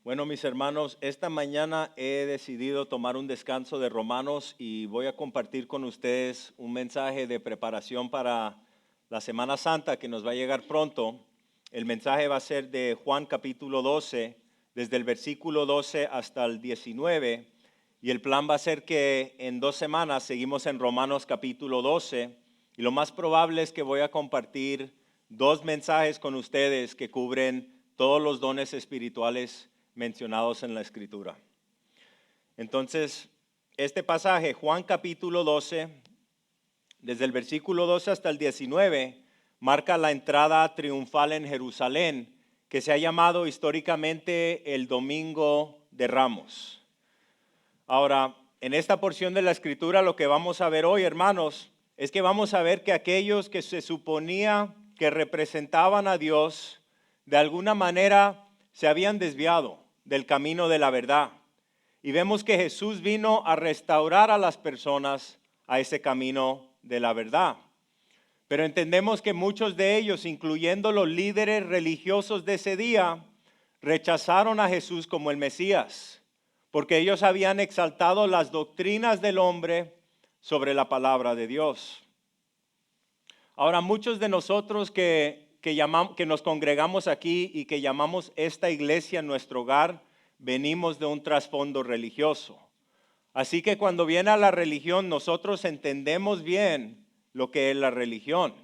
Bueno, mis hermanos, esta mañana he decidido tomar un descanso de Romanos y voy a compartir con ustedes un mensaje de preparación para la Semana Santa que nos va a llegar pronto. El mensaje va a ser de Juan capítulo 12, desde el versículo 12 hasta el 19, y el plan va a ser que en 2 semanas seguimos en Romanos capítulo 12, y lo más probable es que voy a compartir dos mensajes con ustedes que cubren todos los dones espirituales mencionados en la Escritura. Entonces, este pasaje, Juan capítulo 12, desde el versículo 12 hasta el 19, marca la entrada triunfal en Jerusalén, que se ha llamado históricamente el Domingo de Ramos. Ahora, en esta porción de la Escritura, lo que vamos a ver hoy, hermanos, es que vamos a ver que aquellos que se suponía que representaban a Dios, de alguna manera se habían desviado del camino de la verdad. Y vemos que Jesús vino a restaurar a las personas a ese camino de la verdad. Pero entendemos que muchos de ellos, incluyendo los líderes religiosos de ese día, rechazaron a Jesús como el Mesías, porque ellos habían exaltado las doctrinas del hombre sobre la palabra de Dios. Ahora, muchos de nosotros que nos congregamos aquí y que llamamos esta iglesia nuestro hogar, venimos de un trasfondo religioso. Así que cuando viene a la religión, nosotros entendemos bien lo que es la religión.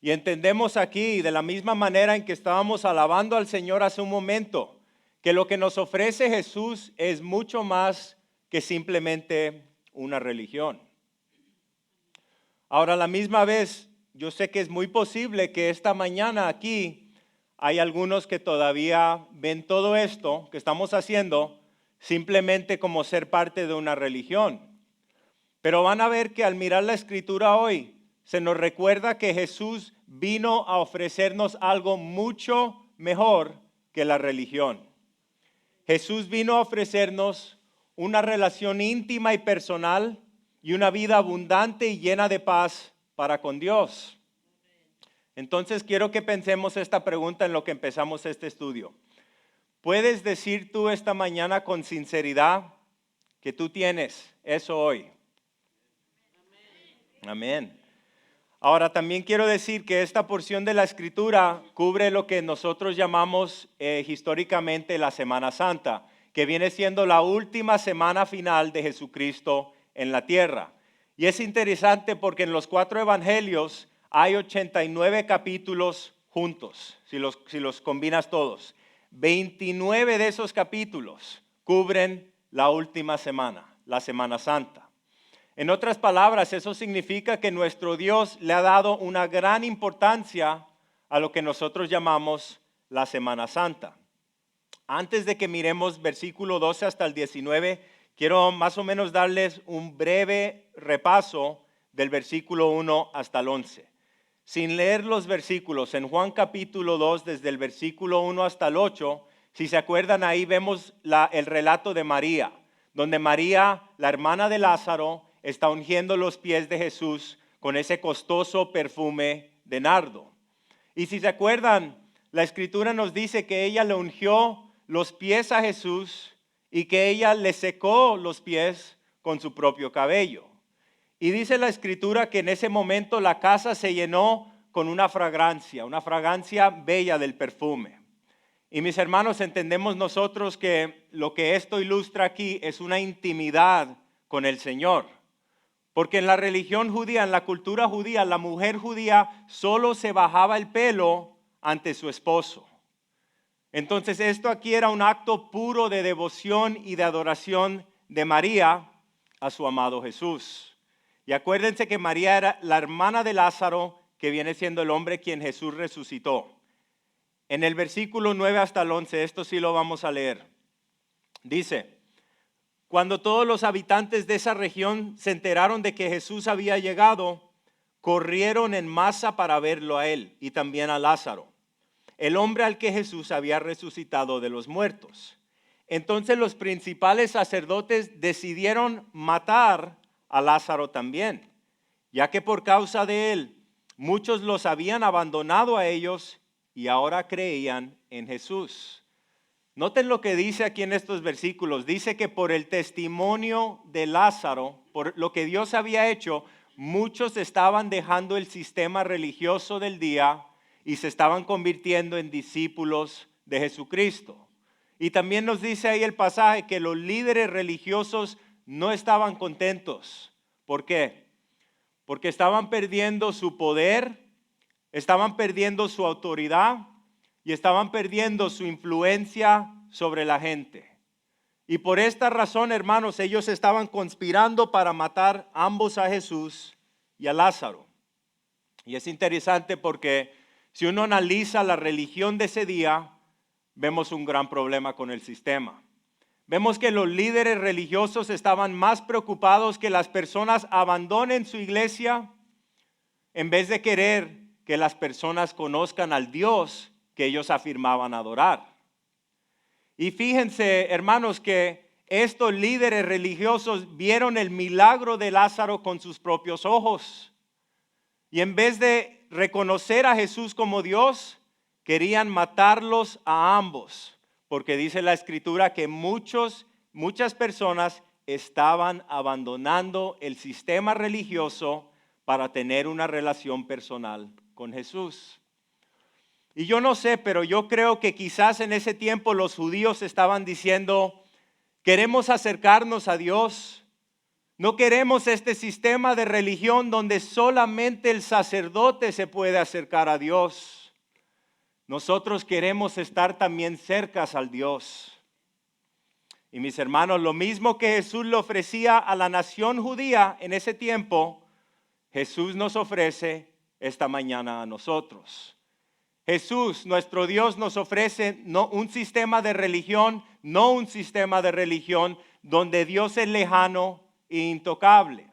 Y entendemos aquí, de la misma manera en que estábamos alabando al Señor hace un momento, que lo que nos ofrece Jesús es mucho más que simplemente una religión. Ahora, a la misma vez, yo sé que es muy posible que esta mañana aquí hay algunos que todavía ven todo esto que estamos haciendo simplemente como ser parte de una religión. Pero van a ver que al mirar la Escritura hoy, se nos recuerda que Jesús vino a ofrecernos algo mucho mejor que la religión. Jesús vino a ofrecernos una relación íntima y personal y una vida abundante y llena de paz para con Dios. Entonces quiero que pensemos esta pregunta en lo que empezamos este estudio. ¿Puedes decir tú esta mañana con sinceridad que tú tienes eso hoy? Amén. Ahora también quiero decir que esta porción de la Escritura cubre lo que nosotros llamamos históricamente la Semana Santa, que viene siendo la última semana final de Jesucristo en la tierra. Y es interesante porque en los 4 evangelios hay 89 capítulos juntos, si los combinas todos. 29 de esos capítulos cubren la última semana, la Semana Santa. En otras palabras, eso significa que nuestro Dios le ha dado una gran importancia a lo que nosotros llamamos la Semana Santa. Antes de que miremos versículo 12 hasta el 19, quiero más o menos darles un breve repaso del versículo 1 hasta el 11. Sin leer los versículos, en Juan capítulo 2, desde el versículo 1 hasta el 8, si se acuerdan, ahí vemos el relato de María, donde María, la hermana de Lázaro, está ungiendo los pies de Jesús con ese costoso perfume de nardo. Y si se acuerdan, la Escritura nos dice que ella le ungió los pies a Jesús y que ella le secó los pies con su propio cabello. Y dice la Escritura que en ese momento la casa se llenó con una fragancia bella del perfume. Y mis hermanos, entendemos nosotros que lo que esto ilustra aquí es una intimidad con el Señor. Porque en la religión judía, en la cultura judía, la mujer judía solo se bajaba el pelo ante su esposo. Entonces esto aquí era un acto puro de devoción y de adoración de María a su amado Jesús. Y acuérdense que María era la hermana de Lázaro, que viene siendo el hombre quien Jesús resucitó. En el versículo 9 hasta el 11, esto sí lo vamos a leer. Dice: cuando todos los habitantes de esa región se enteraron de que Jesús había llegado, corrieron en masa para verlo a él y también a Lázaro, el hombre al que Jesús había resucitado de los muertos. Entonces los principales sacerdotes decidieron matar a Lázaro también, ya que por causa de él muchos los habían abandonado a ellos y ahora creían en Jesús. Noten lo que dice aquí en estos versículos. Dice que por el testimonio de Lázaro, por lo que Dios había hecho, muchos estaban dejando el sistema religioso del día y se estaban convirtiendo en discípulos de Jesucristo. Y también nos dice ahí el pasaje que los líderes religiosos no estaban contentos. ¿Por qué? Porque estaban perdiendo su poder, estaban perdiendo su autoridad y estaban perdiendo su influencia sobre la gente. Y por esta razón, hermanos, ellos estaban conspirando para matar ambos a Jesús y a Lázaro. Y es interesante porque si uno analiza la religión de ese día, vemos un gran problema con el sistema. Vemos que los líderes religiosos estaban más preocupados que las personas abandonen su iglesia en vez de querer que las personas conozcan al Dios que ellos afirmaban adorar. Y fíjense, hermanos, que estos líderes religiosos vieron el milagro de Lázaro con sus propios ojos. Y en vez de reconocer a Jesús como Dios, querían matarlos a ambos. Porque dice la Escritura que muchas personas estaban abandonando el sistema religioso para tener una relación personal con Jesús. Y yo no sé, pero yo creo que quizás en ese tiempo los judíos estaban diciendo, queremos acercarnos a Dios. No queremos este sistema de religión donde solamente el sacerdote se puede acercar a Dios. Nosotros queremos estar también cercas al Dios. Y mis hermanos, lo mismo que Jesús le ofrecía a la nación judía en ese tiempo, Jesús nos ofrece esta mañana a nosotros. Jesús, nuestro Dios, nos ofrece no un sistema de religión donde Dios es lejano e intocable.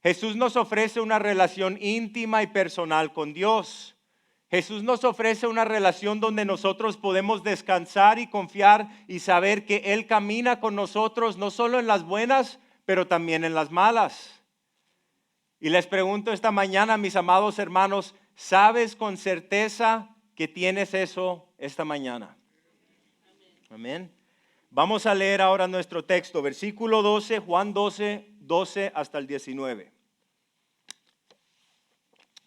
Jesús nos ofrece una relación íntima y personal con Dios. Jesús nos ofrece una relación donde nosotros podemos descansar y confiar y saber que Él camina con nosotros no solo en las buenas, pero también en las malas. Y les pregunto esta mañana, mis amados hermanos, ¿sabes con certeza que tienes eso esta mañana? Amén. Vamos a leer ahora nuestro texto, versículo 12, Juan 12, 12 hasta el 19.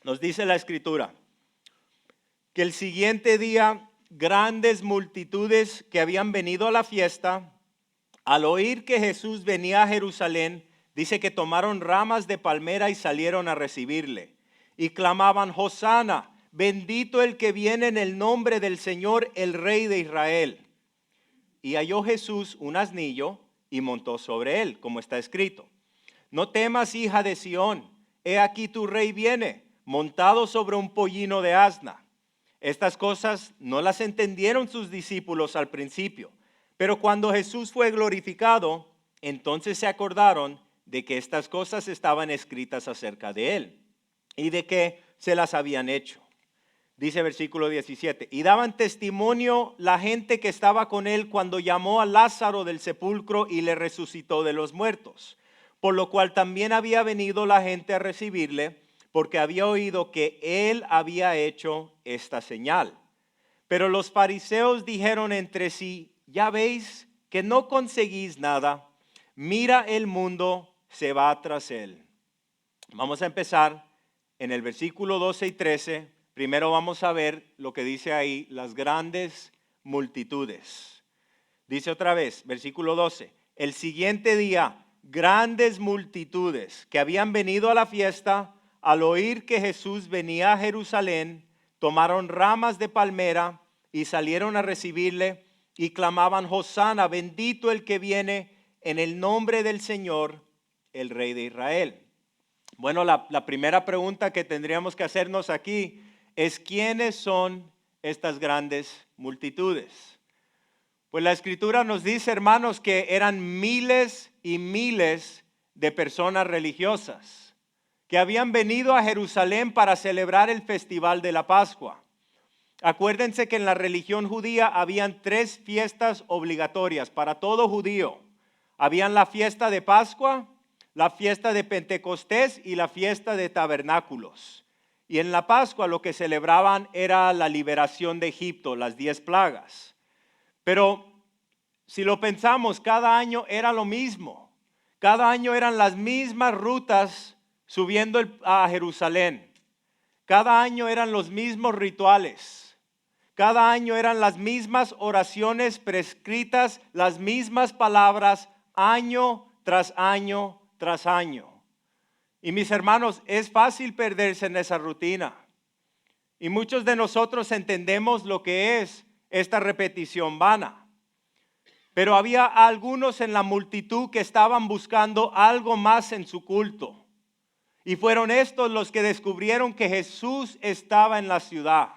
Nos dice la Escritura que el siguiente día grandes multitudes que habían venido a la fiesta, al oír que Jesús venía a Jerusalén, dice que tomaron ramas de palmera y salieron a recibirle. Y clamaban, Hosana, bendito el que viene en el nombre del Señor, el Rey de Israel. Y halló Jesús un asnillo y montó sobre él, como está escrito. No temas, hija de Sión, he aquí tu rey viene, montado sobre un pollino de asna. Estas cosas no las entendieron sus discípulos al principio, pero cuando Jesús fue glorificado, entonces se acordaron de que estas cosas estaban escritas acerca de él y de que se las habían hecho. Dice versículo 17, y daban testimonio la gente que estaba con él cuando llamó a Lázaro del sepulcro y le resucitó de los muertos, por lo cual también había venido la gente a recibirle, porque había oído que él había hecho esta señal. Pero los fariseos dijeron entre sí, ya veis que no conseguís nada, mira el mundo se va tras él. Vamos a empezar en el versículo 12 y 13. Primero vamos a ver lo que dice ahí, las grandes multitudes. Dice otra vez, versículo 12, el siguiente día, grandes multitudes que habían venido a la fiesta, al oír que Jesús venía a Jerusalén, tomaron ramas de palmera y salieron a recibirle y clamaban, Hosana, bendito el que viene en el nombre del Señor, el Rey de Israel. Bueno, la primera pregunta que tendríamos que hacernos aquí es, ¿quiénes son estas grandes multitudes? Pues la Escritura nos dice, hermanos, que eran miles y miles de personas religiosas que habían venido a Jerusalén para celebrar el festival de la Pascua. Acuérdense que en la religión judía habían 3 fiestas obligatorias para todo judío. Habían la fiesta de Pascua, la fiesta de Pentecostés y la fiesta de Tabernáculos. Y en la Pascua lo que celebraban era la liberación de Egipto, las 10 plagas. Pero si lo pensamos, cada año era lo mismo. Cada año eran las mismas rutas subiendo a Jerusalén. Cada año eran los mismos rituales. Cada año eran las mismas oraciones prescritas, las mismas palabras, año tras año tras año. Y mis hermanos, es fácil perderse en esa rutina. Y muchos de nosotros entendemos lo que es esta repetición vana. Pero había algunos en la multitud que estaban buscando algo más en su culto. Y fueron estos los que descubrieron que Jesús estaba en la ciudad.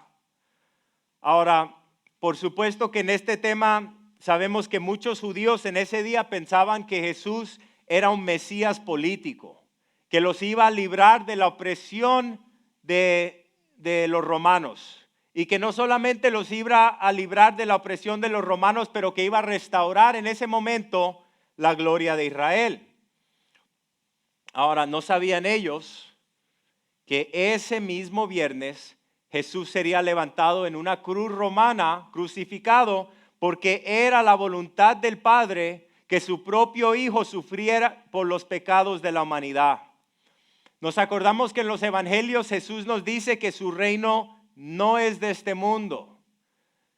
Ahora, por supuesto que en este tema sabemos que muchos judíos en ese día pensaban que Jesús era un Mesías político, que los iba a librar de la opresión de los romanos. Y que no solamente los iba a librar de la opresión de los romanos, pero que iba a restaurar en ese momento la gloria de Israel. Ahora, no sabían ellos que ese mismo viernes Jesús sería levantado en una cruz romana, crucificado, porque era la voluntad del Padre que su propio Hijo sufriera por los pecados de la humanidad. Nos acordamos que en los evangelios Jesús nos dice que su reino no es de este mundo.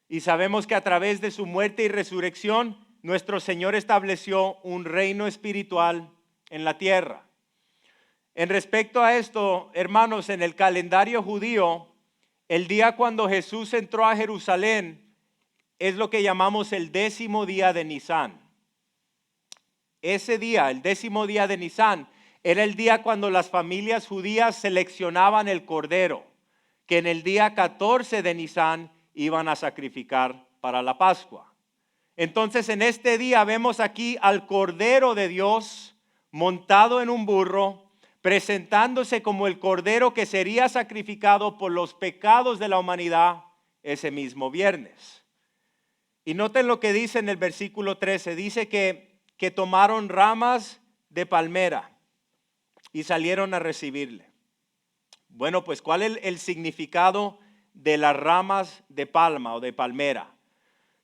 Y sabemos que a través de su muerte y resurrección, nuestro Señor estableció un reino espiritual en la tierra. En respecto a esto, hermanos, en el calendario judío, el día cuando Jesús entró a Jerusalén es lo que llamamos el 10º día de Nisán. Ese día, el 10º día de Nisán, era el día cuando las familias judías seleccionaban el cordero, que en el día 14 de Nisán iban a sacrificar para la Pascua. Entonces en este día vemos aquí al Cordero de Dios montado en un burro, presentándose como el Cordero que sería sacrificado por los pecados de la humanidad ese mismo viernes. Y noten lo que dice en el versículo 13, dice que tomaron ramas de palmera y salieron a recibirle. Bueno, pues ¿cuál es el significado de las ramas de palma o de palmera?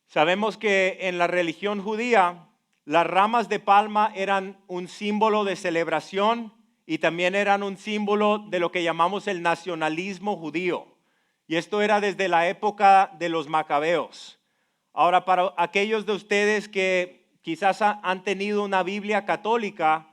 Sabemos que en la religión judía las ramas de palma eran un símbolo de celebración y también eran un símbolo de lo que llamamos el nacionalismo judío. Y esto era desde la época de los macabeos. Ahora, para aquellos de ustedes que quizás han tenido una Biblia católica,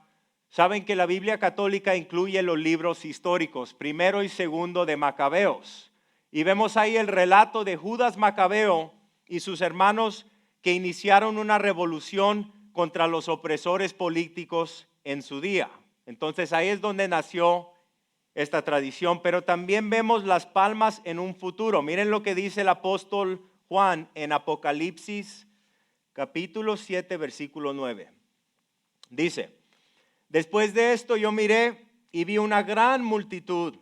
saben que la Biblia católica incluye los libros históricos, primero y segundo de Macabeos. Y vemos ahí el relato de Judas Macabeo y sus hermanos que iniciaron una revolución contra los opresores políticos en su día. Entonces ahí es donde nació esta tradición, pero también vemos las palmas en un futuro. Miren lo que dice el apóstol Juan en Apocalipsis capítulo 7 versículo 9. Dice: después de esto yo miré y vi una gran multitud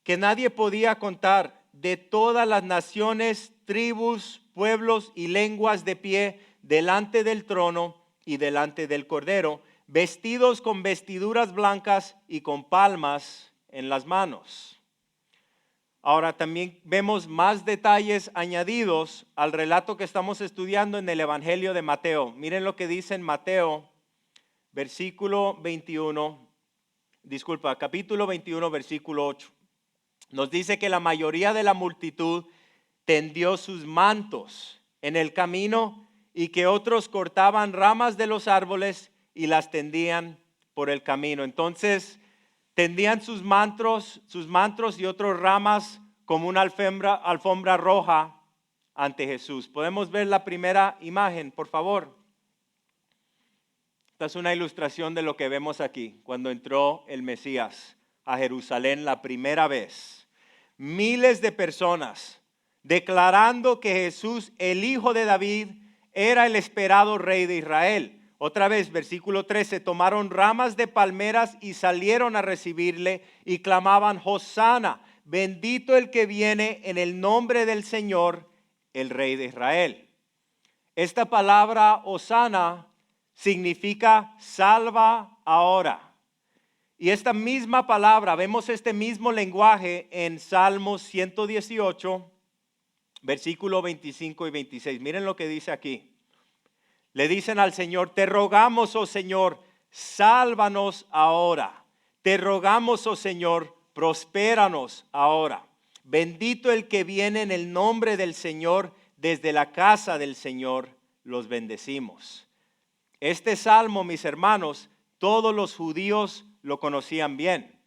que nadie podía contar, de todas las naciones, tribus, pueblos y lenguas, de pie delante del trono y delante del Cordero, vestidos con vestiduras blancas y con palmas en las manos. Ahora también vemos más detalles añadidos al relato que estamos estudiando en el Evangelio de Mateo. Miren lo que dice en Mateo, capítulo 21, versículo 8. Nos dice que la mayoría de la multitud tendió sus mantos en el camino y que otros cortaban ramas de los árboles y las tendían por el camino. Entonces tendían sus mantros y otras ramas como una alfombra roja ante Jesús. Podemos ver la primera imagen, por favor. Esta es una ilustración de lo que vemos aquí cuando entró el Mesías a Jerusalén la primera vez. Miles de personas declarando que Jesús, el Hijo de David, era el esperado Rey de Israel. Otra vez, versículo 13, tomaron ramas de palmeras y salieron a recibirle y clamaban: Hosana, bendito el que viene en el nombre del Señor, el Rey de Israel. Esta palabra Hosana significa salva ahora. Y esta misma palabra, vemos este mismo lenguaje en Salmos 118, versículo 25 y 26. Miren lo que dice aquí. Le dicen al Señor, te rogamos, oh Señor, sálvanos ahora. Te rogamos, oh Señor, prospéranos ahora. Bendito el que viene en el nombre del Señor, desde la casa del Señor los bendecimos. Este salmo, mis hermanos, todos los judíos lo conocían bien,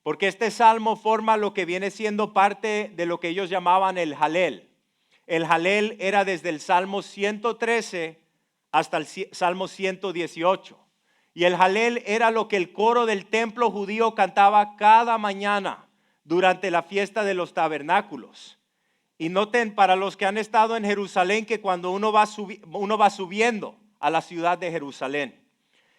porque este salmo forma lo que viene siendo parte de lo que ellos llamaban el Halel. El Halel era desde el Salmo 113 hasta el Salmo 118. Y el Halel era lo que el coro del templo judío cantaba cada mañana durante la fiesta de los tabernáculos. Y noten, para los que han estado en Jerusalén, que cuando uno va subiendo a la ciudad de Jerusalén.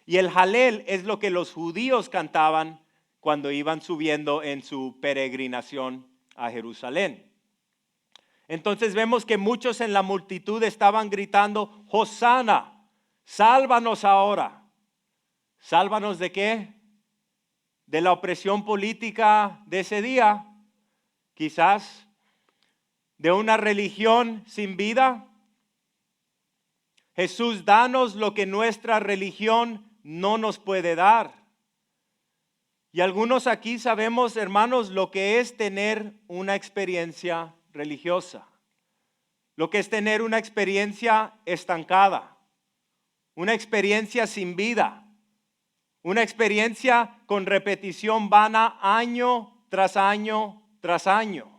Y el Halel es lo que los judíos cantaban cuando iban subiendo en su peregrinación a Jerusalén. Entonces vemos que muchos en la multitud estaban gritando, Hosana, sálvanos ahora. ¿Sálvanos de qué? ¿De la opresión política de ese día? Quizás. ¿De una religión sin vida? Jesús, danos lo que nuestra religión no nos puede dar. Y algunos aquí sabemos, hermanos, lo que es tener una experiencia religiosa, lo que es tener una experiencia estancada, una experiencia sin vida, una experiencia con repetición vana año tras año tras año.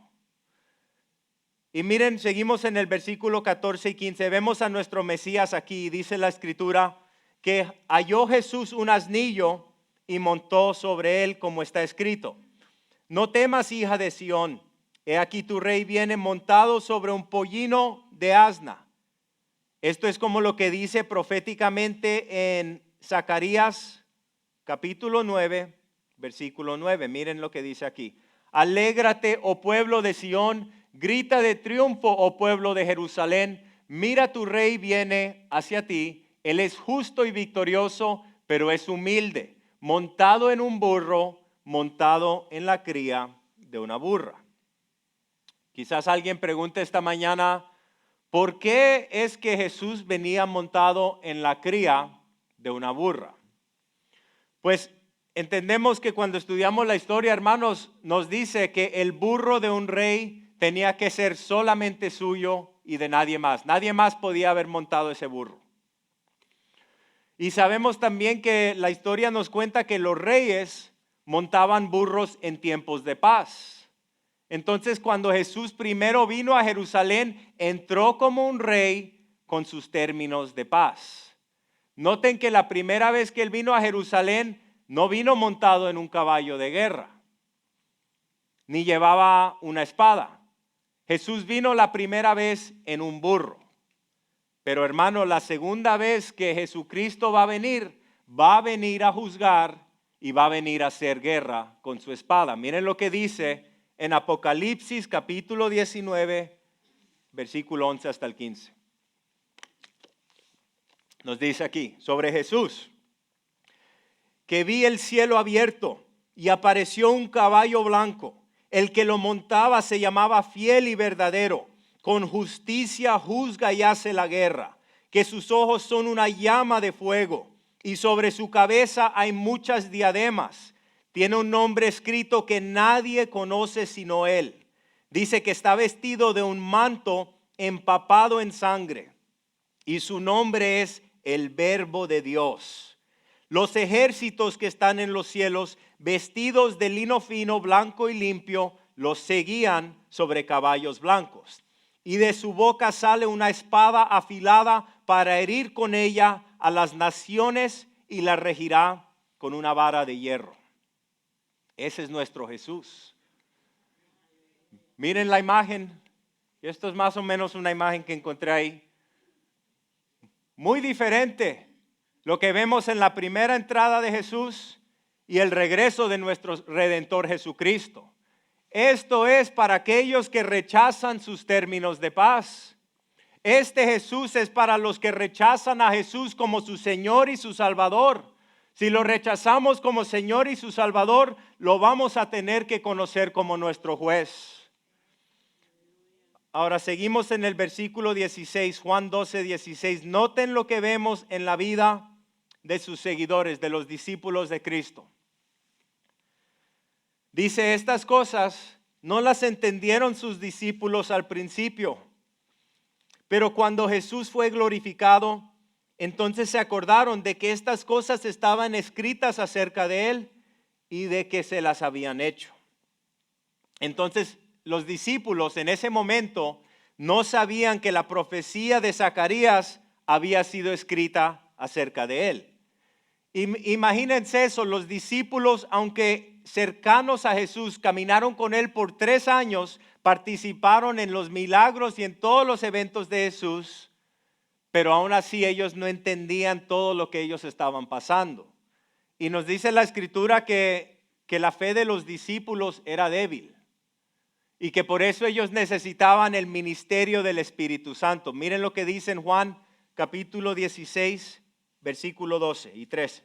Y miren, seguimos en el versículo 14 y 15, vemos a nuestro Mesías aquí, dice la Escritura, que halló Jesús un asnillo y montó sobre él, como está escrito. No temas, hija de Sión. He aquí tu rey viene montado sobre un pollino de asna. Esto es como lo que dice proféticamente en Zacarías capítulo 9, versículo 9. Miren lo que dice aquí. Alégrate, oh pueblo de Sión, grita de triunfo, oh pueblo de Jerusalén. Mira, tu rey viene hacia ti. Él es justo y victorioso, pero es humilde, montado en un burro, montado en la cría de una burra. Quizás alguien pregunte esta mañana, ¿por qué es que Jesús venía montado en la cría de una burra? Pues entendemos que cuando estudiamos la historia, hermanos, nos dice que el burro de un rey tenía que ser solamente suyo y de nadie más. Nadie más podía haber montado ese burro. Y sabemos también que la historia nos cuenta que los reyes montaban burros en tiempos de paz. Entonces, cuando Jesús primero vino a Jerusalén, entró como un rey con sus términos de paz. Noten que la primera vez que él vino a Jerusalén, no vino montado en un caballo de guerra, ni llevaba una espada. Jesús vino la primera vez en un burro. Pero hermano, la segunda vez que Jesucristo va a venir a juzgar y va a venir a hacer guerra con su espada. Miren lo que dice en Apocalipsis capítulo 19, versículo 11 hasta el 15. Nos dice aquí sobre Jesús, que vi el cielo abierto y apareció un caballo blanco. El que lo montaba se llamaba Fiel y Verdadero. Con justicia juzga y hace la guerra. Que sus ojos son una llama de fuego y sobre su cabeza hay muchas diademas. Tiene un nombre escrito que nadie conoce sino él. Dice que está vestido de un manto empapado en sangre y su nombre es el Verbo de Dios. Los ejércitos que están en los cielos, vestidos de lino fino, blanco y limpio, los seguían sobre caballos blancos. Y de su boca sale una espada afilada para herir con ella a las naciones y las regirá con una vara de hierro. Ese es nuestro Jesús. Miren la imagen. Esto es más o menos una imagen que encontré ahí. Muy diferente lo que vemos en la primera entrada de Jesús y el regreso de nuestro Redentor Jesucristo. Esto es para aquellos que rechazan sus términos de paz. Este Jesús es para los que rechazan a Jesús como su Señor y su Salvador. Si lo rechazamos como Señor y su Salvador, lo vamos a tener que conocer como nuestro juez. Ahora seguimos en el versículo 16, Juan 12, 16. Noten lo que vemos en la vida de sus seguidores, de los discípulos de Cristo. Dice, estas cosas no las entendieron sus discípulos al principio, pero cuando Jesús fue glorificado, entonces se acordaron de que estas cosas estaban escritas acerca de él y de que se las habían hecho. Entonces los discípulos en ese momento no sabían que la profecía de Zacarías había sido escrita acerca de él. Imagínense eso, los discípulos, aunque cercanos a Jesús, caminaron con él por 3 años, participaron en los milagros y en todos los eventos de Jesús, pero aún así ellos no entendían todo lo que ellos estaban pasando. Y nos dice la Escritura que la fe de los discípulos era débil y que por eso ellos necesitaban el ministerio del Espíritu Santo. Miren lo que dice en Juan capítulo 16, versículo 12 y 13.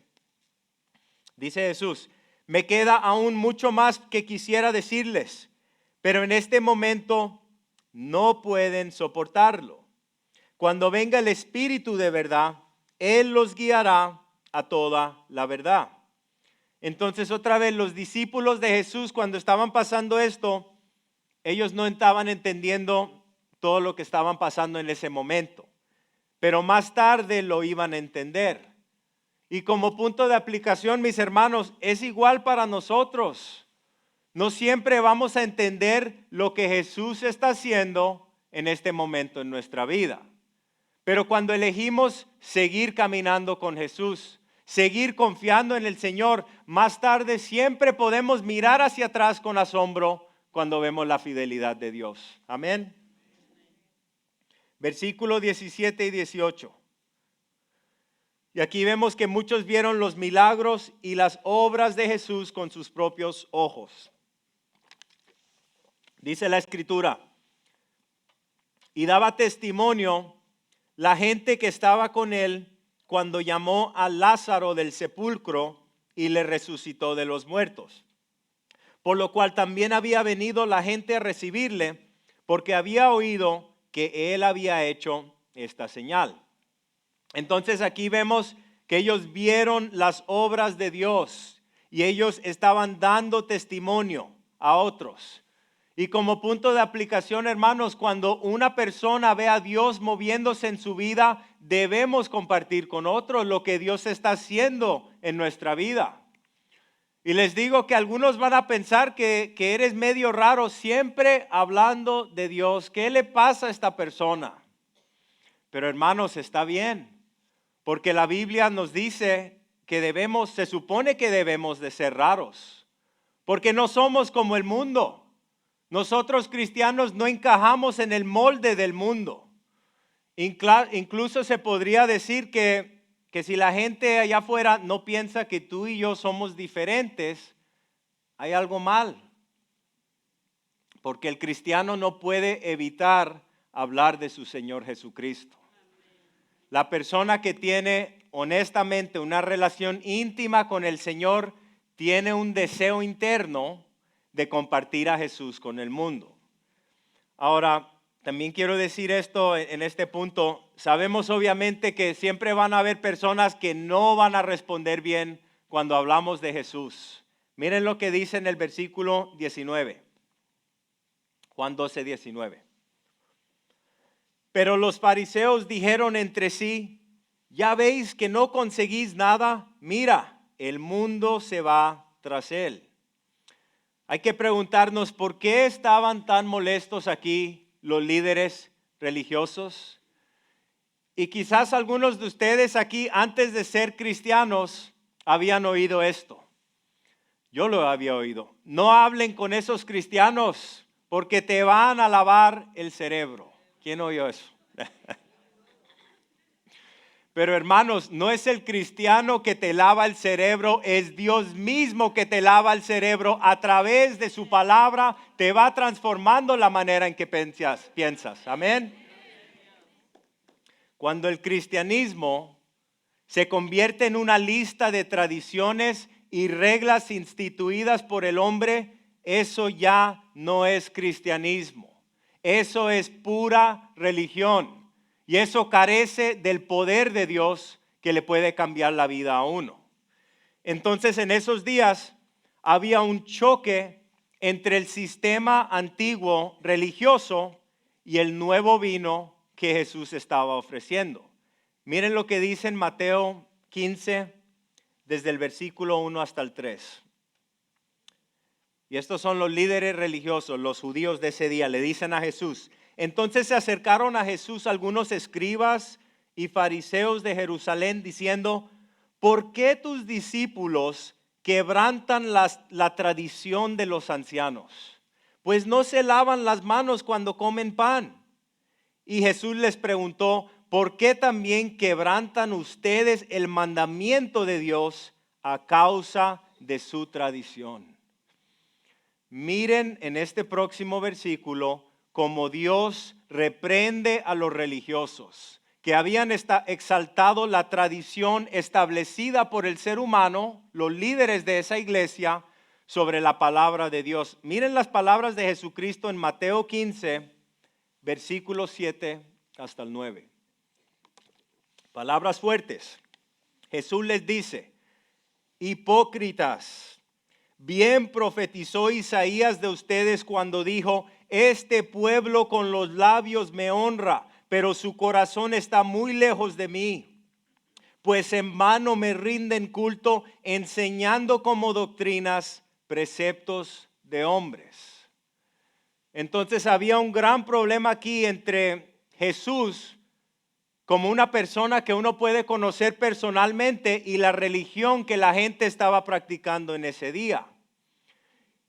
Dice Jesús, me queda aún mucho más que quisiera decirles, pero en este momento no pueden soportarlo. Cuando venga el Espíritu de verdad, Él los guiará a toda la verdad. Entonces otra vez los discípulos de Jesús, cuando estaban pasando esto, ellos no estaban entendiendo todo lo que estaban pasando en ese momento, pero más tarde lo iban a entender. Y como punto de aplicación, mis hermanos, es igual para nosotros. No siempre vamos a entender lo que Jesús está haciendo en este momento en nuestra vida. Pero cuando elegimos seguir caminando con Jesús, seguir confiando en el Señor, más tarde siempre podemos mirar hacia atrás con asombro cuando vemos la fidelidad de Dios. Amén. Versículos 17 y 18. Y aquí vemos que muchos vieron los milagros y las obras de Jesús con sus propios ojos. Dice la Escritura, y daba testimonio la gente que estaba con él cuando llamó a Lázaro del sepulcro y le resucitó de los muertos. Por lo cual también había venido la gente a recibirle, porque había oído que él había hecho esta señal. Entonces aquí vemos que ellos vieron las obras de Dios y ellos estaban dando testimonio a otros. Y como punto de aplicación, hermanos, cuando una persona ve a Dios moviéndose en su vida, debemos compartir con otros lo que Dios está haciendo en nuestra vida. Y les digo que algunos van a pensar que eres medio raro siempre hablando de Dios. ¿Qué le pasa a esta persona? Pero hermanos, está bien. Porque la Biblia nos dice que se supone que debemos de ser raros. Porque no somos como el mundo. Nosotros cristianos no encajamos en el molde del mundo. Incluso se podría decir que si la gente allá afuera no piensa que tú y yo somos diferentes, hay algo mal. Porque el cristiano no puede evitar hablar de su Señor Jesucristo. La persona que tiene honestamente una relación íntima con el Señor tiene un deseo interno de compartir a Jesús con el mundo. Ahora, también quiero decir esto en este punto. Sabemos obviamente que siempre van a haber personas que no van a responder bien cuando hablamos de Jesús. Miren lo que dice en el versículo 19. Juan 12, 19. Pero los fariseos dijeron entre sí, ya veis que no conseguís nada, mira, el mundo se va tras él. Hay que preguntarnos por qué estaban tan molestos aquí los líderes religiosos. Y quizás algunos de ustedes aquí antes de ser cristianos habían oído esto. Yo lo había oído. No hablen con esos cristianos porque te van a lavar el cerebro. ¿Quién oyó eso? Pero hermanos, no es el cristiano que te lava el cerebro, es Dios mismo que te lava el cerebro a través de su palabra, te va transformando la manera en que piensas. Amén. Cuando el cristianismo se convierte en una lista de tradiciones y reglas instituidas por el hombre, eso ya no es cristianismo. Eso es pura religión y eso carece del poder de Dios que le puede cambiar la vida a uno. Entonces, en esos días había un choque entre el sistema antiguo religioso y el nuevo vino que Jesús estaba ofreciendo. Miren lo que dice en Mateo 15, desde el versículo 1 hasta el 3. Y estos son los líderes religiosos, los judíos de ese día, le dicen a Jesús. Entonces se acercaron a Jesús algunos escribas y fariseos de Jerusalén diciendo: ¿por qué tus discípulos quebrantan la tradición de los ancianos? Pues no se lavan las manos cuando comen pan. Y Jesús les preguntó: ¿por qué también quebrantan ustedes el mandamiento de Dios a causa de su tradición? Miren en este próximo versículo cómo Dios reprende a los religiosos que habían exaltado la tradición establecida por el ser humano, los líderes de esa iglesia, sobre la palabra de Dios. Miren las palabras de Jesucristo en Mateo 15, versículos 7 hasta el 9. Palabras fuertes. Jesús les dice: hipócritas, bien profetizó Isaías de ustedes cuando dijo: este pueblo con los labios me honra, pero su corazón está muy lejos de mí. Pues en vano me rinden culto, enseñando como doctrinas preceptos de hombres. Entonces había un gran problema aquí entre Jesús como una persona que uno puede conocer personalmente y la religión que la gente estaba practicando en ese día.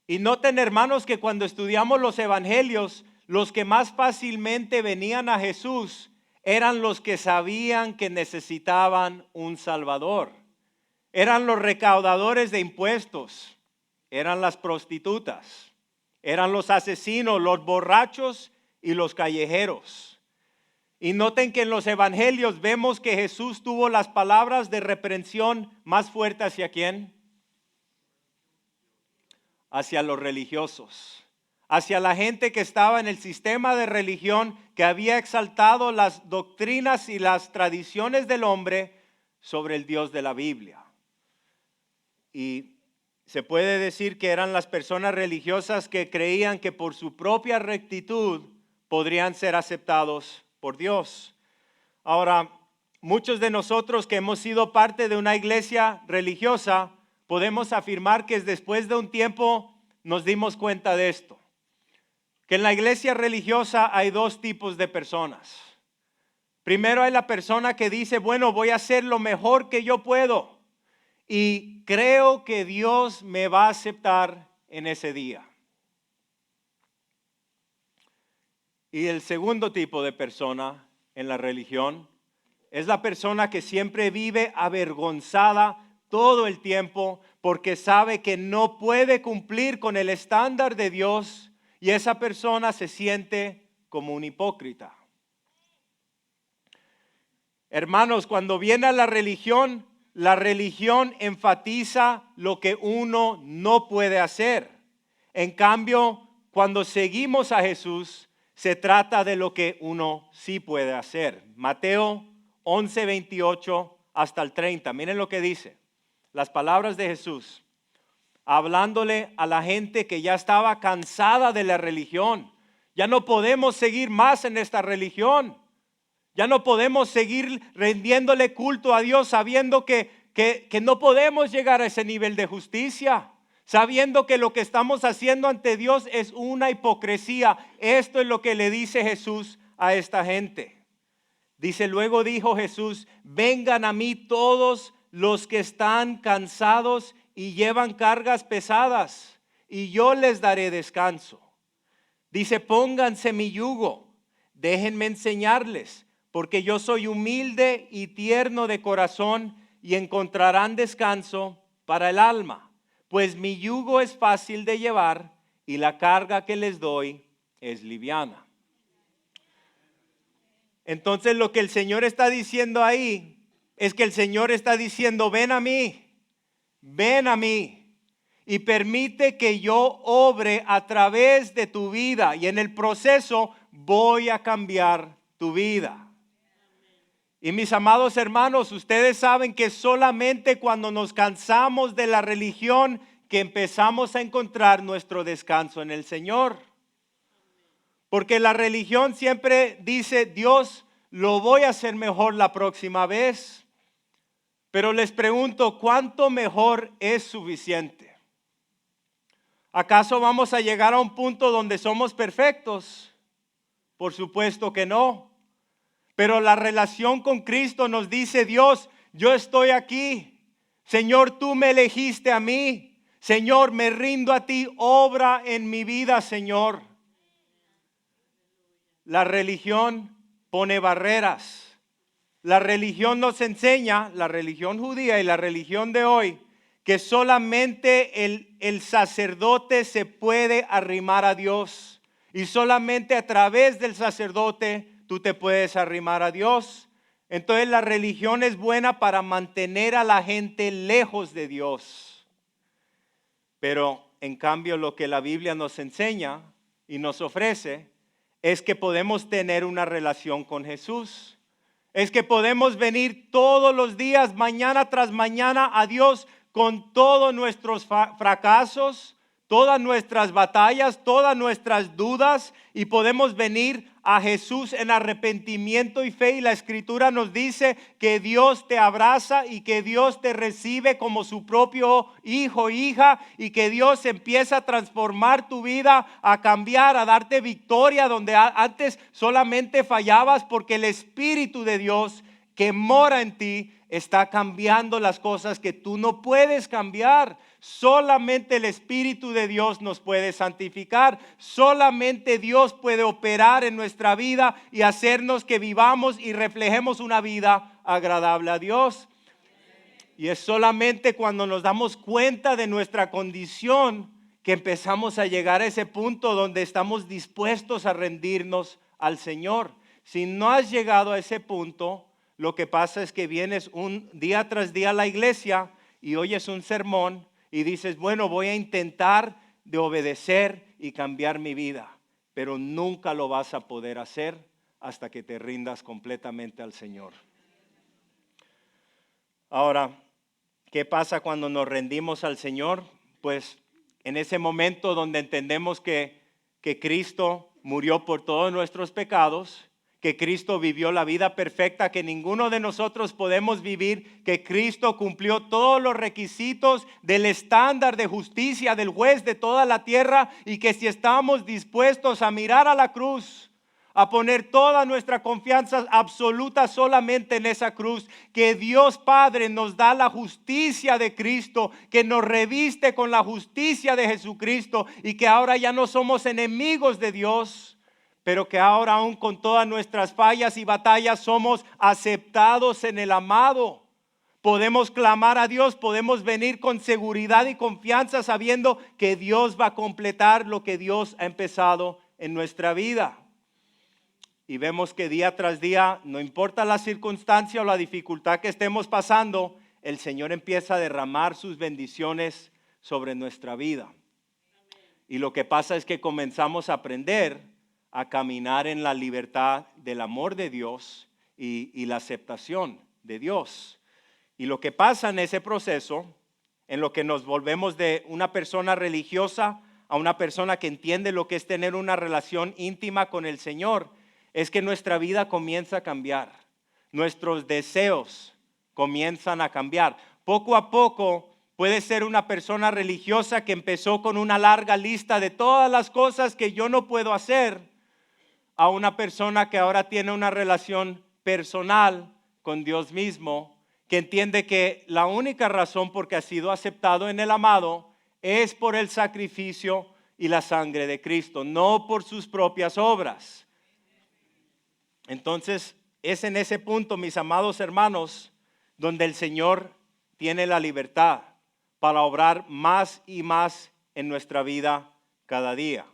Y noten, hermanos, que cuando estudiamos los evangelios, los que más fácilmente venían a Jesús eran los que sabían que necesitaban un Salvador. Eran los recaudadores de impuestos, eran las prostitutas, eran los asesinos, los borrachos y los callejeros. Y noten que en los evangelios vemos que Jesús tuvo las palabras de reprensión más fuertes ¿hacia quién? Hacia los religiosos, hacia la gente que estaba en el sistema de religión que había exaltado las doctrinas y las tradiciones del hombre sobre el Dios de la Biblia. Y se puede decir que eran las personas religiosas que creían que por su propia rectitud podrían ser aceptados por Dios. Ahora, muchos de nosotros que hemos sido parte de una iglesia religiosa podemos afirmar que después de un tiempo nos dimos cuenta de esto, que en la iglesia religiosa hay dos tipos de personas. Primero hay la persona que dice: bueno, voy a hacer lo mejor que yo puedo y creo que Dios me va a aceptar en ese día. Y el segundo tipo de persona en la religión es la persona que siempre vive avergonzada todo el tiempo porque sabe que no puede cumplir con el estándar de Dios y esa persona se siente como un hipócrita. Hermanos, cuando viene a la religión enfatiza lo que uno no puede hacer. En cambio, cuando seguimos a Jesús, se trata de lo que uno sí puede hacer. Mateo 11, 28 hasta el 30. Miren lo que dice. Las palabras de Jesús, hablándole a la gente que ya estaba cansada de la religión. Ya no podemos seguir más en esta religión. Ya no podemos seguir rendiéndole culto a Dios sabiendo que no podemos llegar a ese nivel de justicia. Sabiendo que lo que estamos haciendo ante Dios es una hipocresía. Esto es lo que le dice Jesús a esta gente. Dice: luego dijo Jesús: vengan a mí todos los que están cansados y llevan cargas pesadas, y yo les daré descanso. Dice: pónganse mi yugo, déjenme enseñarles, porque yo soy humilde y tierno de corazón, y encontrarán descanso para el alma. Pues mi yugo es fácil de llevar y la carga que les doy es liviana. Entonces lo que el Señor está diciendo ahí es que el Señor está diciendo: ven a mí y permite que yo obre a través de tu vida y en el proceso voy a cambiar tu vida. Y mis amados hermanos, ustedes saben que solamente cuando nos cansamos de la religión que empezamos a encontrar nuestro descanso en el Señor. Porque la religión siempre dice, Dios, lo voy a hacer mejor la próxima vez. Pero les pregunto, ¿cuánto mejor es suficiente? ¿Acaso vamos a llegar a un punto donde somos perfectos? Por supuesto que no. Pero la relación con Cristo nos dice, Dios, yo estoy aquí. Señor, tú me elegiste a mí. Señor, me rindo a ti. Obra en mi vida, Señor. La religión pone barreras. La religión nos enseña, la religión judía y la religión de hoy, que solamente el sacerdote se puede arrimar a Dios. Y solamente a través del sacerdote tú te puedes arrimar a Dios. Entonces la religión es buena para mantener a la gente lejos de Dios. Pero en cambio lo que la Biblia nos enseña y nos ofrece es que podemos tener una relación con Jesús. Es que podemos venir todos los días, mañana tras mañana, a Dios con todos nuestros fracasos, todas nuestras batallas, todas nuestras dudas, y podemos venir a Jesús en arrepentimiento y fe. Y la Escritura nos dice que Dios te abraza y que Dios te recibe como su propio hijo, hija, y que Dios empieza a transformar tu vida, a cambiar, a darte victoria donde antes solamente fallabas, porque el Espíritu de Dios que mora en ti está cambiando las cosas que tú no puedes cambiar. Solamente el Espíritu de Dios nos puede santificar. Solamente Dios puede operar en nuestra vida y hacernos que vivamos y reflejemos una vida agradable a Dios. Y es solamente cuando nos damos cuenta de nuestra condición que empezamos a llegar a ese punto donde estamos dispuestos a rendirnos al Señor. Si no has llegado a ese punto, lo que pasa es que vienes un día tras día a la iglesia y oyes un sermón y dices, bueno, voy a intentar de obedecer y cambiar mi vida. Pero nunca lo vas a poder hacer hasta que te rindas completamente al Señor. Ahora, ¿qué pasa cuando nos rendimos al Señor? Pues en ese momento donde entendemos que Cristo murió por todos nuestros pecados, que Cristo vivió la vida perfecta que ninguno de nosotros podemos vivir, que Cristo cumplió todos los requisitos del estándar de justicia del juez de toda la tierra, y que si estamos dispuestos a mirar a la cruz, a poner toda nuestra confianza absoluta solamente en esa cruz, que Dios Padre nos da la justicia de Cristo, que nos reviste con la justicia de Jesucristo, y que ahora ya no somos enemigos de Dios, pero que ahora aún con todas nuestras fallas y batallas somos aceptados en el amado. Podemos clamar a Dios, podemos venir con seguridad y confianza sabiendo que Dios va a completar lo que Dios ha empezado en nuestra vida. Y vemos que día tras día, no importa la circunstancia o la dificultad que estemos pasando, el Señor empieza a derramar sus bendiciones sobre nuestra vida. Y lo que pasa es que comenzamos a aprender a caminar en la libertad del amor de Dios y la aceptación de Dios. Y lo que pasa en ese proceso, en lo que nos volvemos de una persona religiosa a una persona que entiende lo que es tener una relación íntima con el Señor, es que nuestra vida comienza a cambiar. Nuestros deseos comienzan a cambiar. Poco a poco puede ser una persona religiosa que empezó con una larga lista de todas las cosas que yo no puedo hacer, a una persona que ahora tiene una relación personal con Dios mismo, que entiende que la única razón por que ha sido aceptado en el amado es por el sacrificio y la sangre de Cristo, no por sus propias obras. Entonces, es en ese punto, mis amados hermanos, donde el Señor tiene la libertad para obrar más y más en nuestra vida cada día.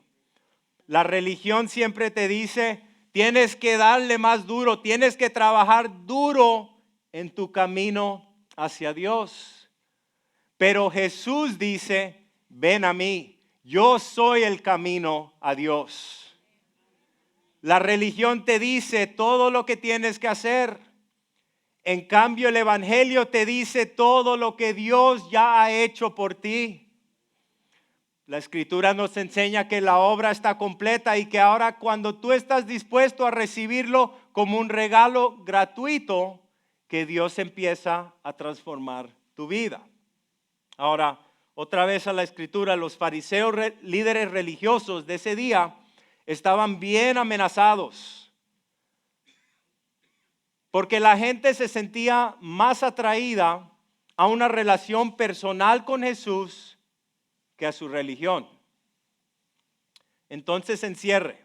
La religión siempre te dice, tienes que darle más duro, tienes que trabajar duro en tu camino hacia Dios. Pero Jesús dice, ven a mí, yo soy el camino a Dios. La religión te dice todo lo que tienes que hacer. En cambio, el Evangelio te dice todo lo que Dios ya ha hecho por ti. La Escritura nos enseña que la obra está completa y que ahora cuando tú estás dispuesto a recibirlo como un regalo gratuito, que Dios empieza a transformar tu vida. Ahora, otra vez a la Escritura, los fariseos, líderes religiosos de ese día, estaban bien amenazados, porque la gente se sentía más atraída a una relación personal con Jesús que a su religión. Entonces, en cierre,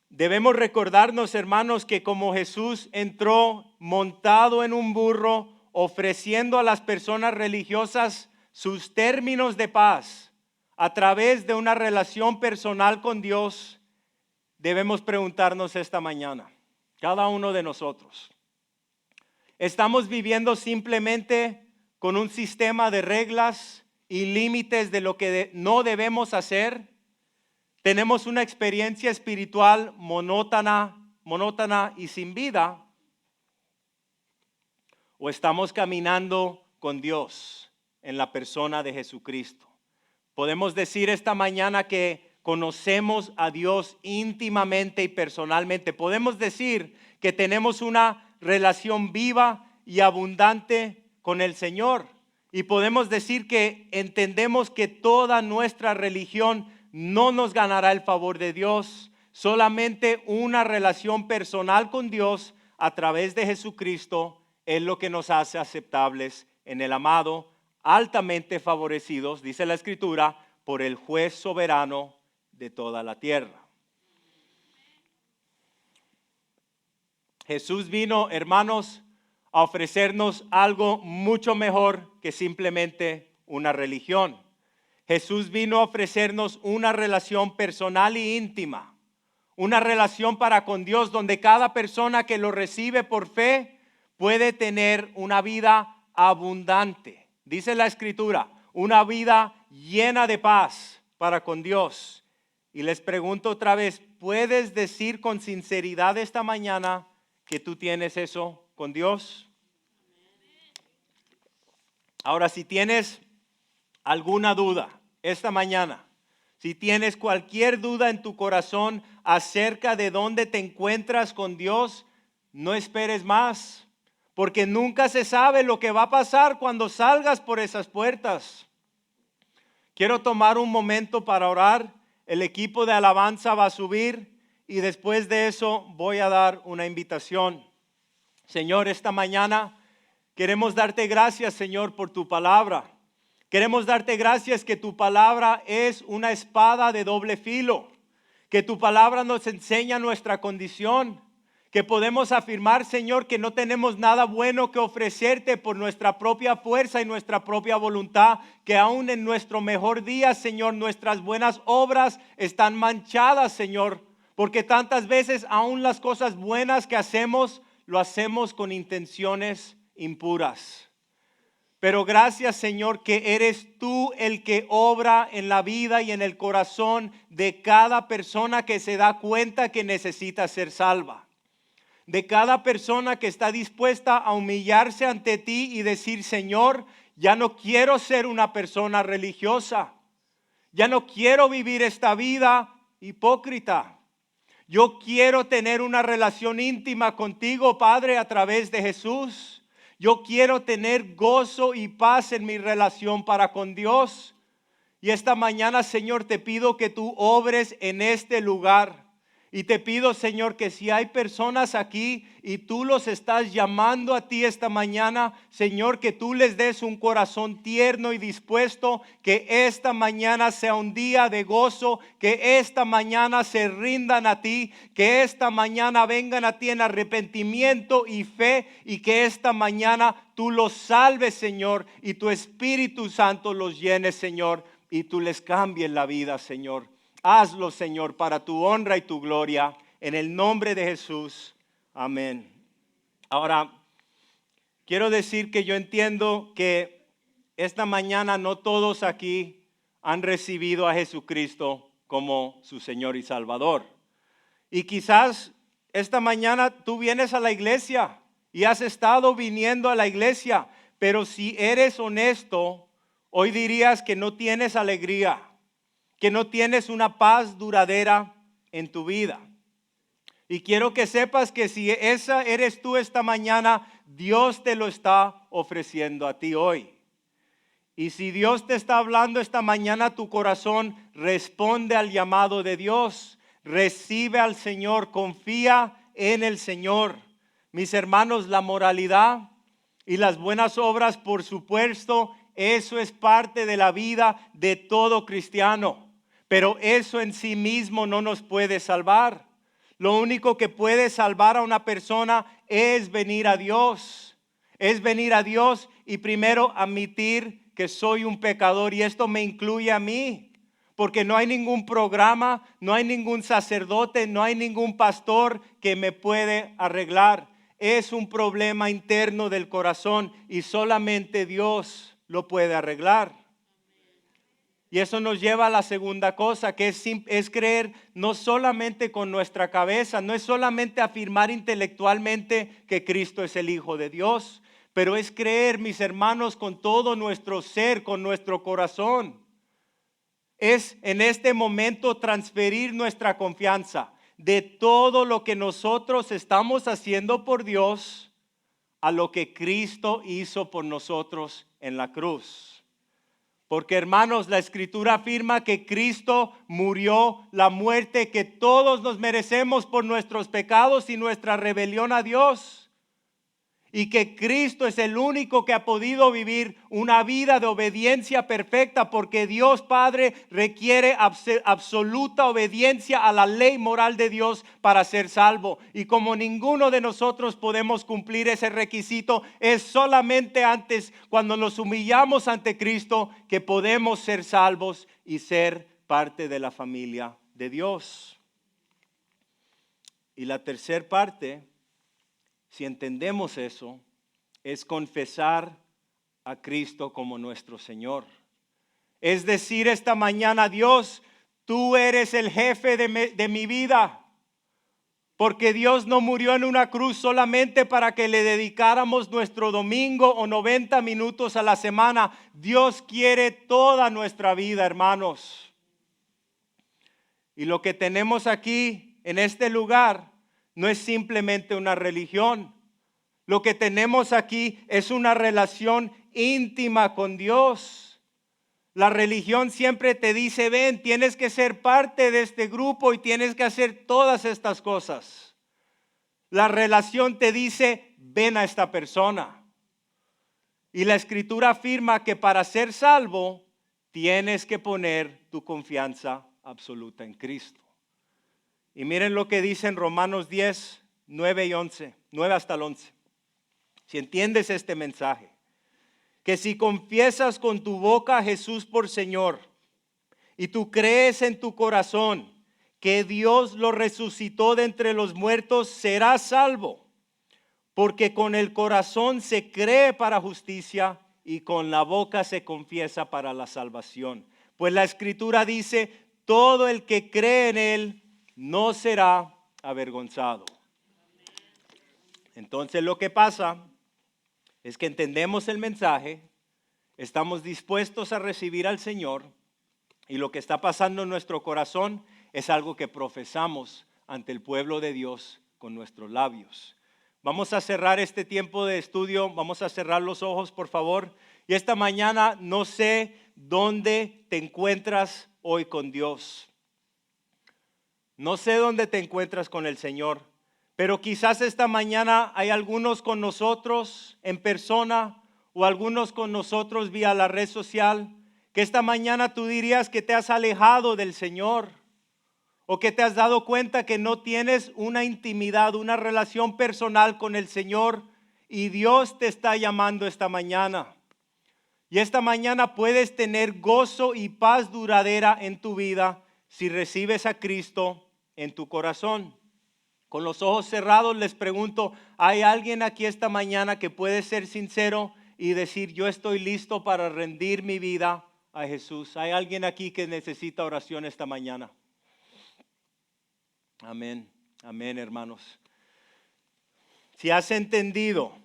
debemos recordarnos, hermanos, que como Jesús entró montado en un burro, ofreciendo a las personas religiosas sus términos de paz a través de una relación personal con Dios, debemos preguntarnos esta mañana, cada uno de nosotros, ¿estamos viviendo simplemente con un sistema de reglas y límites de lo que no debemos hacer? ¿Tenemos una experiencia espiritual monótona y sin vida? ¿O estamos caminando con Dios en la persona de Jesucristo? Podemos decir esta mañana que conocemos a Dios íntimamente y personalmente. Podemos decir que tenemos una relación viva y abundante con el Señor. Y podemos decir que entendemos que toda nuestra religión no nos ganará el favor de Dios. Solamente una relación personal con Dios a través de Jesucristo es lo que nos hace aceptables en el amado, altamente favorecidos, dice la Escritura, por el juez soberano de toda la tierra. Jesús vino, hermanos, a ofrecernos algo mucho mejor que simplemente una religión. Jesús vino a ofrecernos una relación personal y íntima, una relación para con Dios donde cada persona que lo recibe por fe puede tener una vida abundante. Dice la Escritura, una vida llena de paz para con Dios. Y les pregunto otra vez, ¿puedes decir con sinceridad esta mañana que tú tienes eso con Dios? Ahora, si tienes alguna duda esta mañana, si tienes cualquier duda en tu corazón acerca de dónde te encuentras con Dios, no esperes más, porque nunca se sabe lo que va a pasar cuando salgas por esas puertas. Quiero tomar un momento para orar. El equipo de alabanza va a subir y después de eso voy a dar una invitación. Señor, esta mañana queremos darte gracias, Señor, por tu palabra. Queremos darte gracias que tu palabra es una espada de doble filo, que tu palabra nos enseña nuestra condición, que podemos afirmar, Señor, que no tenemos nada bueno que ofrecerte por nuestra propia fuerza y nuestra propia voluntad, que aún en nuestro mejor día, Señor, nuestras buenas obras están manchadas, Señor, porque tantas veces aún las cosas buenas que hacemos, lo hacemos con intenciones impuras. Pero gracias, Señor, que eres tú el que obra en la vida y en el corazón de cada persona que se da cuenta que necesita ser salva. De cada persona que está dispuesta a humillarse ante ti y decir, Señor, ya no quiero ser una persona religiosa. Ya no quiero vivir esta vida hipócrita. Yo quiero tener una relación íntima contigo, Padre, a través de Jesús. Yo quiero tener gozo y paz en mi relación para con Dios. Y esta mañana, Señor, te pido que tú obres en este lugar. Y te pido, Señor, que si hay personas aquí y tú los estás llamando a ti esta mañana, Señor, que tú les des un corazón tierno y dispuesto, que esta mañana sea un día de gozo, que esta mañana se rindan a ti, que esta mañana vengan a ti en arrepentimiento y fe, y que esta mañana tú los salves, Señor, y tu Espíritu Santo los llene, Señor, y tú les cambies la vida, Señor. Hazlo, Señor, para tu honra y tu gloria, en el nombre de Jesús. Amén. Ahora, quiero decir que yo entiendo que esta mañana no todos aquí han recibido a Jesucristo como su Señor y Salvador. Y quizás esta mañana tú vienes a la iglesia y has estado viniendo a la iglesia, pero si eres honesto, hoy dirías que no tienes alegría, que no tienes una paz duradera en tu vida. Y quiero que sepas que si esa eres tú esta mañana, Dios te lo está ofreciendo a ti hoy. Y si Dios te está hablando esta mañana a tu corazón, responde al llamado de Dios. Recibe al Señor, confía en el Señor. Mis hermanos, la moralidad y las buenas obras, por supuesto, eso es parte de la vida de todo cristiano. Pero eso en sí mismo no nos puede salvar. Lo único que puede salvar a una persona es venir a Dios. Es venir a Dios y primero admitir que soy un pecador, y esto me incluye a mí. Porque no hay ningún programa, no hay ningún sacerdote, no hay ningún pastor que me puede arreglar. Es un problema interno del corazón y solamente Dios lo puede arreglar. Y eso nos lleva a la segunda cosa, que es creer no solamente con nuestra cabeza, no es solamente afirmar intelectualmente que Cristo es el Hijo de Dios, pero es creer, mis hermanos, con todo nuestro ser, con nuestro corazón. Es en este momento transferir nuestra confianza de todo lo que nosotros estamos haciendo por Dios a lo que Cristo hizo por nosotros en la cruz. Porque, hermanos, la Escritura afirma que Cristo murió la muerte que todos nos merecemos por nuestros pecados y nuestra rebelión a Dios. Y que Cristo es el único que ha podido vivir una vida de obediencia perfecta, porque Dios Padre requiere absoluta obediencia a la ley moral de Dios para ser salvo. Y como ninguno de nosotros podemos cumplir ese requisito, es solamente antes, cuando nos humillamos ante Cristo, que podemos ser salvos y ser parte de la familia de Dios. Y la tercera parte, si entendemos eso, es confesar a Cristo como nuestro Señor. Es decir, esta mañana, Dios, tú eres el jefe de mi vida. Porque Dios no murió en una cruz solamente para que le dedicáramos nuestro domingo o 90 minutos a la semana. Dios quiere toda nuestra vida, hermanos. Y lo que tenemos aquí en este lugar no es simplemente una religión. Lo que tenemos aquí es una relación íntima con Dios. La religión siempre te dice, ven, tienes que ser parte de este grupo y tienes que hacer todas estas cosas. La relación te dice, ven a esta persona. Y la Escritura afirma que para ser salvo, tienes que poner tu confianza absoluta en Cristo. Y miren lo que dice en Romanos 10, 9 y 11, 9 hasta el 11. Si entiendes este mensaje, que si confiesas con tu boca a Jesús por Señor y tú crees en tu corazón que Dios lo resucitó de entre los muertos, serás salvo. Porque con el corazón se cree para justicia y con la boca se confiesa para la salvación. Pues la Escritura dice, todo el que cree en Él no será avergonzado. Entonces lo que pasa es que entendemos el mensaje, estamos dispuestos a recibir al Señor y lo que está pasando en nuestro corazón es algo que profesamos ante el pueblo de Dios con nuestros labios. Vamos a cerrar este tiempo de estudio, vamos a cerrar los ojos, por favor. Y esta mañana no sé dónde te encuentras hoy con Dios. No sé dónde te encuentras con el Señor, pero quizás esta mañana hay algunos con nosotros en persona o algunos con nosotros vía la red social, que esta mañana tú dirías que te has alejado del Señor o que te has dado cuenta que no tienes una intimidad, una relación personal con el Señor y Dios te está llamando esta mañana. Y esta mañana puedes tener gozo y paz duradera en tu vida si recibes a Cristo en tu corazón. Con los ojos cerrados les pregunto, ¿hay alguien aquí esta mañana que puede ser sincero y decir, yo estoy listo para rendir mi vida a Jesús? ¿Hay alguien aquí que necesita oración esta mañana? Amén. Amén, hermanos. Si has entendido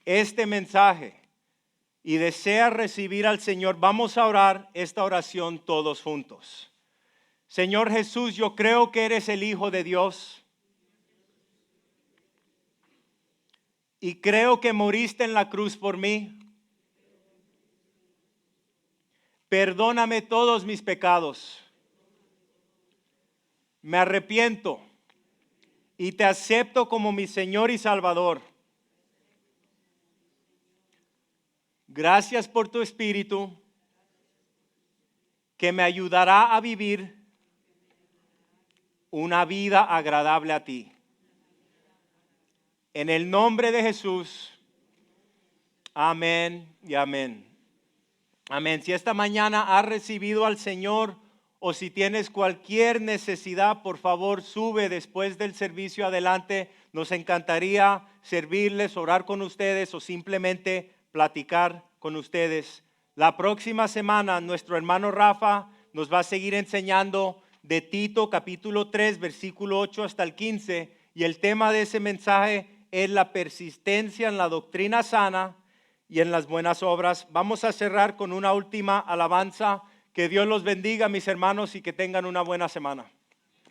este mensaje y deseas recibir al Señor, vamos a orar esta oración todos juntos. Señor Jesús, yo creo que eres el Hijo de Dios y creo que moriste en la cruz por mí. Perdóname todos mis pecados. Me arrepiento y te acepto como mi Señor y Salvador. Gracias por tu Espíritu que me ayudará a vivir una vida agradable a ti. En el nombre de Jesús, amén y amén. Amén. Si esta mañana has recibido al Señor o si tienes cualquier necesidad, por favor sube después del servicio adelante. Nos encantaría servirles, orar con ustedes o simplemente platicar con ustedes. La próxima semana nuestro hermano Rafa nos va a seguir enseñando de Tito capítulo 3 versículo 8 hasta el 15 y el tema de ese mensaje es la persistencia en la doctrina sana y en las buenas obras. Vamos a cerrar con una última alabanza. Que Dios los bendiga, mis hermanos, y que tengan una buena semana.